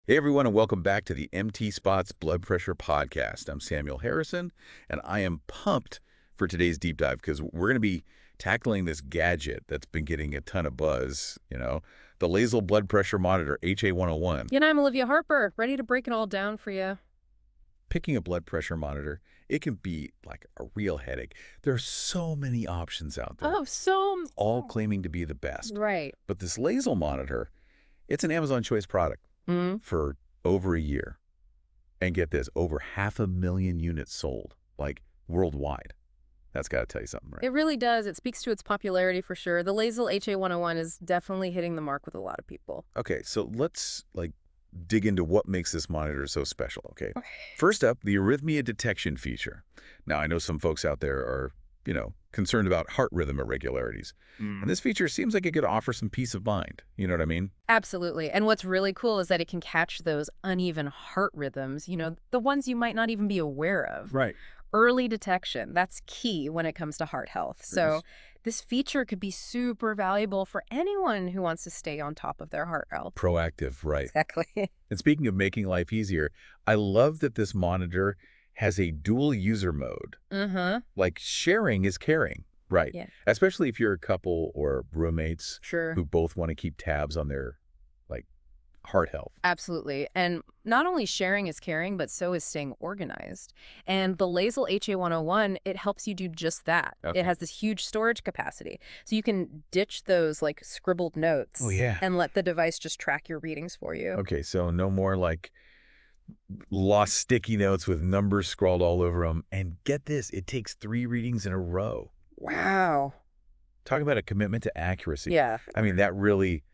Hey everyone, and welcome back to the MT Spot's Blood Pressure Podcast. I'm Samuel Harrison, and I am pumped for today's deep dive because we're going to be tackling this gadget that's been getting a ton of buzz, the Lazle blood pressure monitor, HA101. I'm Olivia Harper, ready to break it all down for you. Picking a blood pressure monitor, it can be like a real headache. There are so many options out there, all claiming to be the best. Right. But this Lazle monitor, it's an Amazon Choice product. For over a year. And get this, over 500,000 units sold, like worldwide. That's got to tell you something, right? It really does. It speaks to its popularity for sure. The Lazle HA101 is definitely hitting the mark with a lot of people. Okay, so let's dig into what makes this monitor so special, okay? First up, the arrhythmia detection feature. Now, I know some folks out there are, concerned about heart rhythm irregularities. And this feature seems like it could offer some peace of mind. You know what I mean? Absolutely. And what's really cool is that it can catch those uneven heart rhythms, the ones you might not even be aware of. Right. Early detection, that's key when it comes to heart health. So this feature could be super valuable for anyone who wants to stay on top of their heart health. Proactive, right. Exactly. And speaking of making life easier, I love that this monitor has a dual user mode. Like sharing is caring, right? Yeah. Especially if you're a couple or roommates Sure. who both want to keep tabs on their heart health. Absolutely. And not only sharing is caring, but so is staying organized. And the Lazle HA101, it helps you do just that. Okay. It has this huge storage capacity. So you can ditch those scribbled notes and let the device just track your readings for you. Okay, so no more lost sticky notes with numbers scrawled all over them. And get this, it takes 3 readings in a row. Wow. Talk about a commitment to accuracy. Yeah. I mean, that really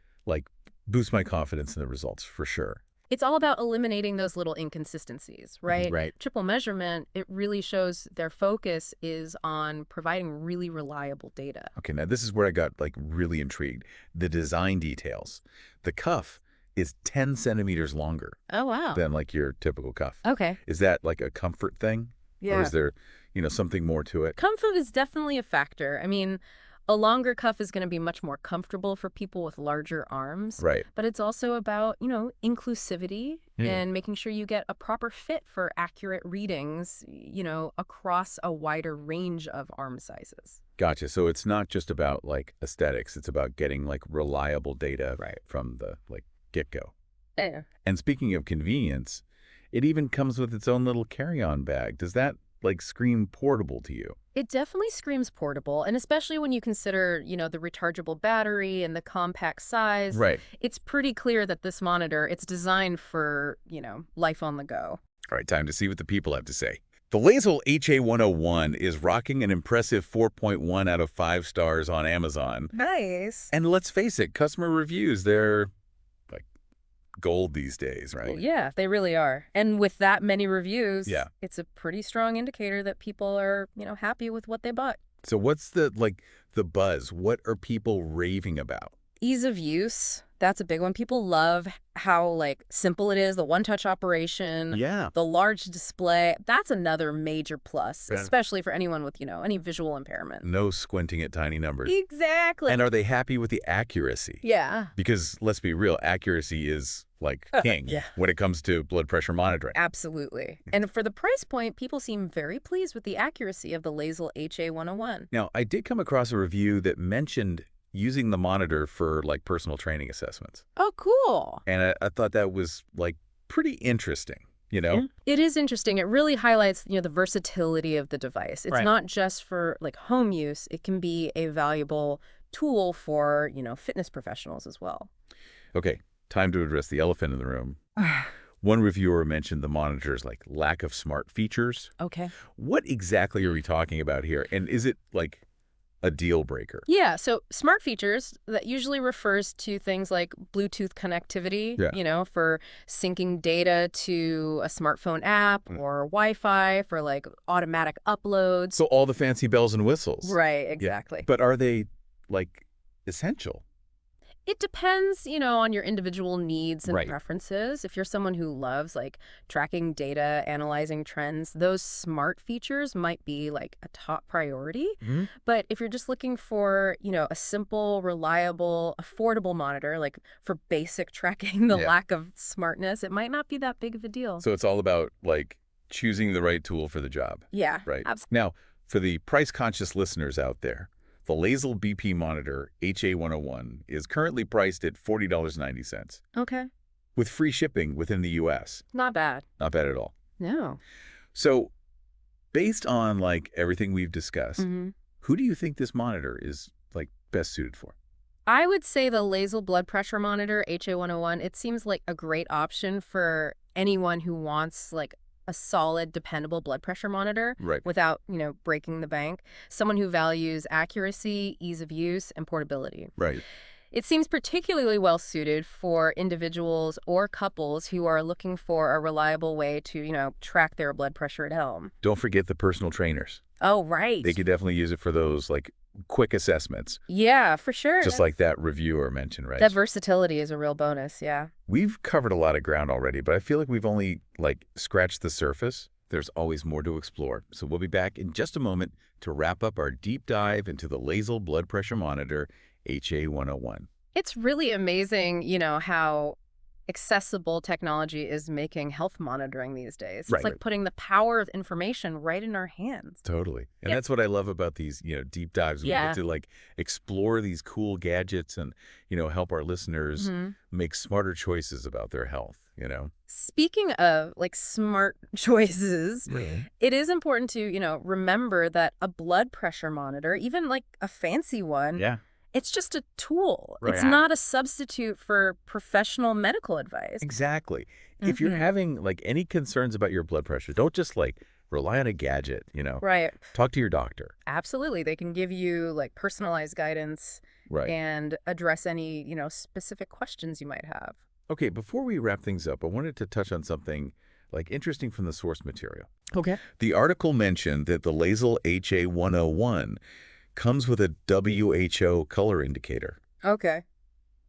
boosts my confidence in the results for sure. It's all about eliminating those little inconsistencies, right? Right. Triple measurement, it really shows their focus is on providing really reliable data. Okay, now this is where I got really intrigued. The design details. The cuff is 10 centimeters longer Oh, wow. than your typical cuff. Okay. Is that a comfort thing? Yeah. Or is there, something more to it? Comfort is definitely a factor. I mean, a longer cuff is going to be much more comfortable for people with larger arms. Right. But it's also about, inclusivity and making sure you get a proper fit for accurate readings, across a wider range of arm sizes. Gotcha. So it's not just about aesthetics. It's about getting reliable data from the get-go. Yeah. And speaking of convenience, it even comes with its own little carry-on bag. Does that scream portable to you? It definitely screams portable, and especially when you consider, the rechargeable battery and the compact size. Right. It's pretty clear that this monitor, it's designed for, life on the go. All right, time to see what the people have to say. The Lazle HA101 is rocking an impressive 4.1 out of 5 stars on Amazon. Nice. And let's face it, customer reviews, they're gold these days, right? Well, yeah, they really are. And with that many reviews, Yeah. it's a pretty strong indicator that people are, happy with what they bought. So what's the buzz? What are people raving about? Ease of use, that's a big one. People love how simple it is, the one-touch operation. Yeah. The large display, that's another major plus, Yeah. especially for anyone with, any visual impairment. No squinting at tiny numbers. Exactly. And are they happy with the accuracy? Yeah. Because let's be real, accuracy is king Yeah. when it comes to blood pressure monitoring. Absolutely. And for the price point, people seem very pleased with the accuracy of the Lazle HA101. Now, I did come across a review that mentioned using the monitor for personal training assessments. Oh, cool. And I thought that was pretty interesting, It is interesting. It really highlights, the versatility of the device. It's not just for home use. It can be a valuable tool for, fitness professionals as well. Okay, time to address the elephant in the room. One reviewer mentioned the monitor's lack of smart features. Okay. What exactly are we talking about here? And is it a deal breaker? Yeah, so smart features, that usually refers to things like Bluetooth connectivity, for syncing data to a smartphone app or Wi-Fi for automatic uploads. So all the fancy bells and whistles. Right, exactly. Yeah. But are they essential? It depends, on your individual needs and Right. preferences. If you're someone who loves like tracking data, analyzing trends, those smart features might be like a top priority. Hmm. But if you're just looking for, a simple, reliable, affordable monitor, like for basic tracking the Yeah. lack of smartness, it might not be that big of a deal. So it's all about, like, choosing the right tool for the job. Yeah, Right. absolutely. Now, for the price-conscious listeners out there, the Lazle BP monitor HA101 is currently priced at $40.90 Okay. with free shipping within the U.S. Not bad. Not bad at all. No. So based on, like, everything we've discussed, Hmm. who do you think this monitor is, like, best suited for? I would say the Lazle blood pressure monitor, HA101, it seems like a great option for anyone who wants like a solid, dependable blood pressure monitor Right. without, breaking the bank. Someone who values accuracy, ease of use, and portability. Right. It seems particularly well suited for individuals or couples who are looking for a reliable way to, track their blood pressure at home. Don't forget the personal trainers. Oh, right. They could definitely use it for those, like, quick assessments, Yeah, for sure. just like that reviewer mentioned, right? That versatility is a real bonus, yeah. We've covered a lot of ground already, but I feel like we've only, like, scratched the surface. There's always more to explore. So we'll be back in just a moment to wrap up our deep dive into the Lazle blood pressure monitor HA101. It's really amazing, how accessible technology is making health monitoring these days. It's Right. like putting the power of information right in our hands. Totally. And Yeah. that's what I love about these, deep dives. We Yeah. get to, like, explore these cool gadgets and, help our listeners Mhm. make smarter choices about their health. Speaking of like smart choices, Really? it is important to, remember that a blood pressure monitor, even like a fancy one, Yeah. it's just a tool. Right. It's not a substitute for professional medical advice. Exactly. If you're Mhm. having, like, any concerns about your blood pressure, don't just, like, rely on a gadget. Right. Talk to your doctor. Absolutely. They can give you like personalized guidance Right. and address any, specific questions you might have. Okay, before we wrap things up, I wanted to touch on something, like, interesting from the source material. Okay. The article mentioned that the Lazle HA101 comes with a WHO color indicator. Okay.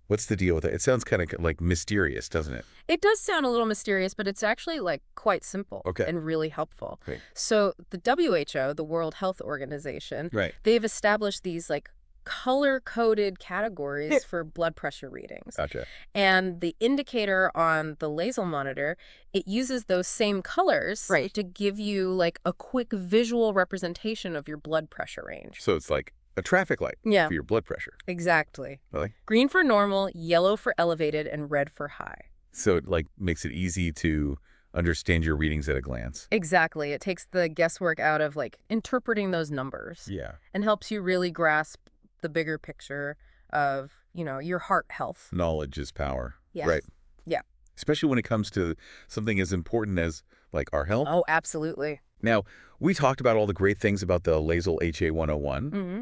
What's the deal with it? It sounds kind of, like, mysterious, doesn't it? It does sound a little mysterious, but it's actually like quite simple Okay. and really helpful. Great. So the WHO, the World Health Organization, Right. they've established these like color-coded categories Yeah. for blood pressure readings. Gotcha. And the indicator on the Lazle monitor, it uses those same colors Right. to give you like a quick visual representation of your blood pressure range. So it's like a traffic light Yeah, for your blood pressure. exactly. Really? Green for normal, yellow for elevated, and red for high. So it, like, makes it easy to understand your readings at a glance. Exactly. It takes the guesswork out of like interpreting those numbers Yeah. and helps you really grasp the bigger picture of, your heart health. Knowledge is power. Yes. Right. Yeah. Especially when it comes to something as important as, like, our health. Oh, absolutely. Now, we talked about all the great things about the Lazle HA101, Hmm.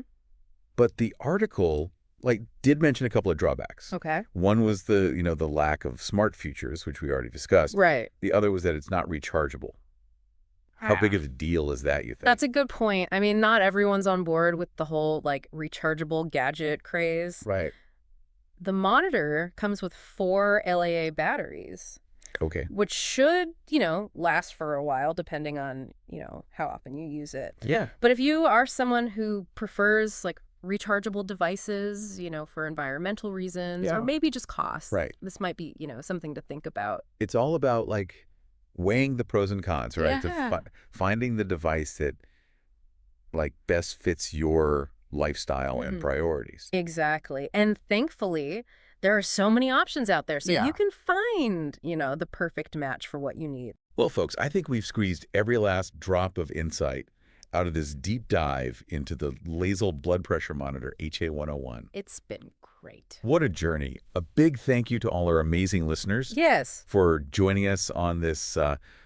but the article, like, did mention a couple of drawbacks. Okay. One was the lack of smart features, which we already discussed. Right. The other was that it's not rechargeable. How big of a deal is that, you think? That's a good point. I mean, not everyone's on board with the whole like rechargeable gadget craze. Right. The monitor comes with 4 LAA batteries, Okay. which should, last for a while depending on, how often you use it. Yeah. But if you are someone who prefers like rechargeable devices, for environmental reasons Yeah. or maybe just cost, Right. this might be, something to think about. It's all about, like, weighing the pros and cons, right? Yeah. Finding the device that, like, best fits your lifestyle and Mhm. priorities. Exactly. And thankfully, there are so many options out there. So Yeah. you can find, the perfect match for what you need. Well, folks, I think we've squeezed every last drop of insight out of this deep dive into the Lazle blood pressure monitor HA101. It's been great. What a journey. A big thank you to all our amazing listeners Yes. for joining us on this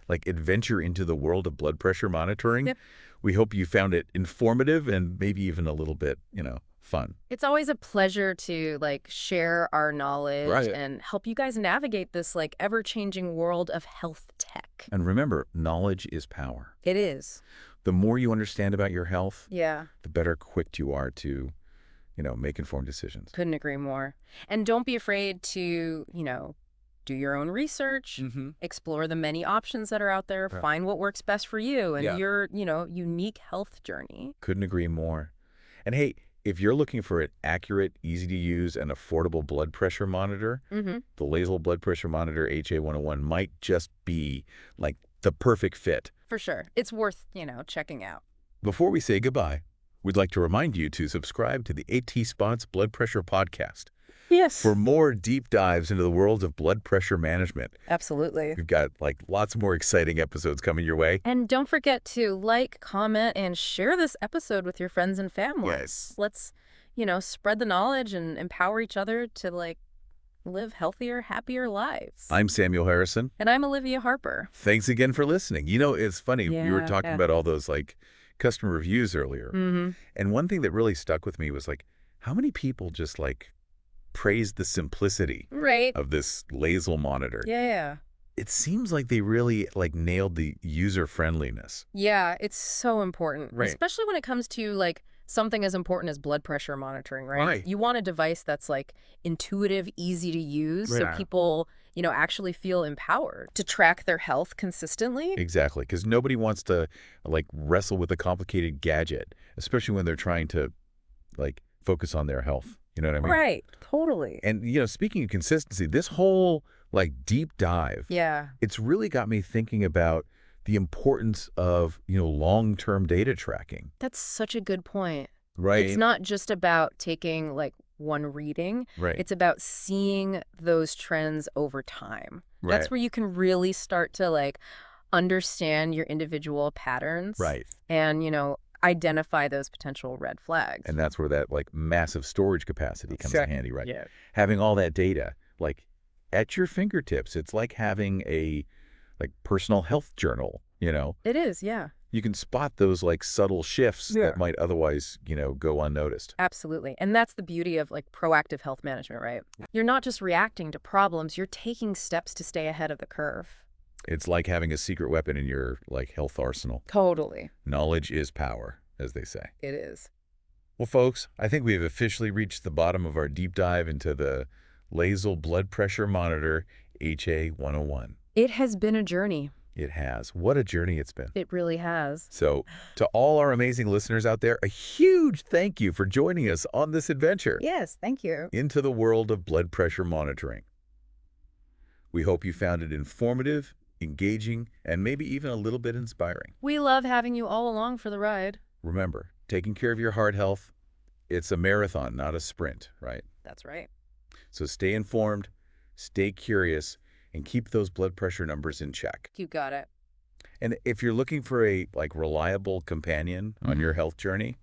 like adventure into the world of blood pressure monitoring. Yep. We hope you found it informative and maybe even a little bit, fun. It's always a pleasure to like share our knowledge Right. and help you guys navigate this like ever-changing world of health tech. And remember, knowledge is power. It is. The more you understand about your health, Yeah. the better equipped you are to make informed decisions. Couldn't agree more. And don't be afraid to, do your own research, explore the many options that are out there, find what works best for you and your, unique health journey. Couldn't agree more. And hey, if you're looking for an accurate, easy-to-use, and affordable blood pressure monitor, the Lazle Blood Pressure Monitor HA101 might just be, like, the perfect fit. For sure. It's worth, checking out. Before we say goodbye, we'd like to remind you to subscribe to the TheEMTSpot's Blood Pressure Podcast. Yes. For more deep dives into the world of blood pressure management. Absolutely. We've got, lots more exciting episodes coming your way. And don't forget to like, comment, and share this episode with your friends and family. Yes. Let's, spread the knowledge and empower each other to, live healthier, happier lives. I'm Samuel Harrison. And I'm Olivia Harper. Thanks again for listening. It's funny. We were talking about all those, customer reviews earlier. And one thing that really stuck with me was, how many people just, praised the simplicity of this Lazle monitor. Yeah. It seems like they really, nailed the user-friendliness. Yeah, it's so important. Right. Especially when it comes to, something as important as blood pressure monitoring, right? You want a device that's, intuitive, easy to use, so people, actually feel empowered to track their health consistently. Exactly, because nobody wants to, wrestle with a complicated gadget, especially when they're trying to, focus on their health. You know what I mean? Right, totally. And, speaking of consistency, this whole, deep dive, it's really got me thinking about the importance of, long-term data tracking. That's such a good point. Right. It's not just about taking, one reading. Right. It's about seeing those trends over time. Right. That's where you can really start to, understand your individual patterns. Right. And, identify those potential red flags. And that's where that, massive storage capacity comes in handy, right? Yeah. Having all that data, at your fingertips. It's like having a, personal health journal, It is, yeah. You can spot those, subtle shifts that might otherwise, go unnoticed. Absolutely. And that's the beauty of, proactive health management, right? You're not just reacting to problems, you're taking steps to stay ahead of the curve. It's like having a secret weapon in your, health arsenal. Totally. Knowledge is power, as they say. It is. Well, folks, I think we have officially reached the bottom of our deep dive into the Lazle Blood Pressure Monitor HA101. It has been a journey. It has. What a journey it's been. It really has. So, to all our amazing listeners out there, a huge thank you for joining us on this adventure. Yes, thank you. Into the world of blood pressure monitoring. We hope you found it informative, engaging, and maybe even a little bit inspiring. We love having you all along for the ride. Remember, taking care of your heart health, it's a marathon, not a sprint, right? That's right. So stay informed, stay curious, and keep those blood pressure numbers in check. You got it. And if you're looking for a reliable companion on your health journey,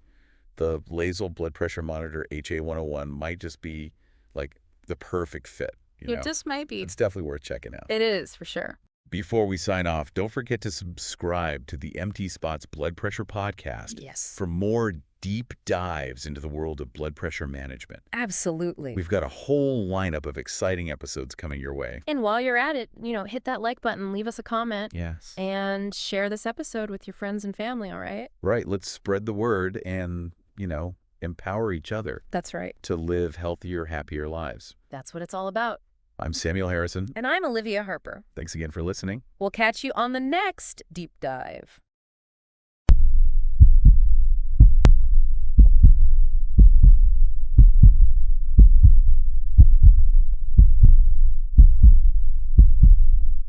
the Lazle Blood Pressure Monitor HA101 might just be the perfect fit. It just might be. It's definitely worth checking out. It is, for sure. Before we sign off, don't forget to subscribe to the TheEMTSpot's Blood Pressure Podcast. Yes. For more deep dives into the world of blood pressure management. Absolutely. We've got a whole lineup of exciting episodes coming your way. And while you're at it, hit that like button, leave us a comment. Yes. And share this episode with your friends and family, all right? Right. Let's spread the word and, empower each other. That's right. To live healthier, happier lives. That's what it's all about. I'm Samuel Harrison. And I'm Olivia Harper. Thanks again for listening. We'll catch you on the next Deep Dive.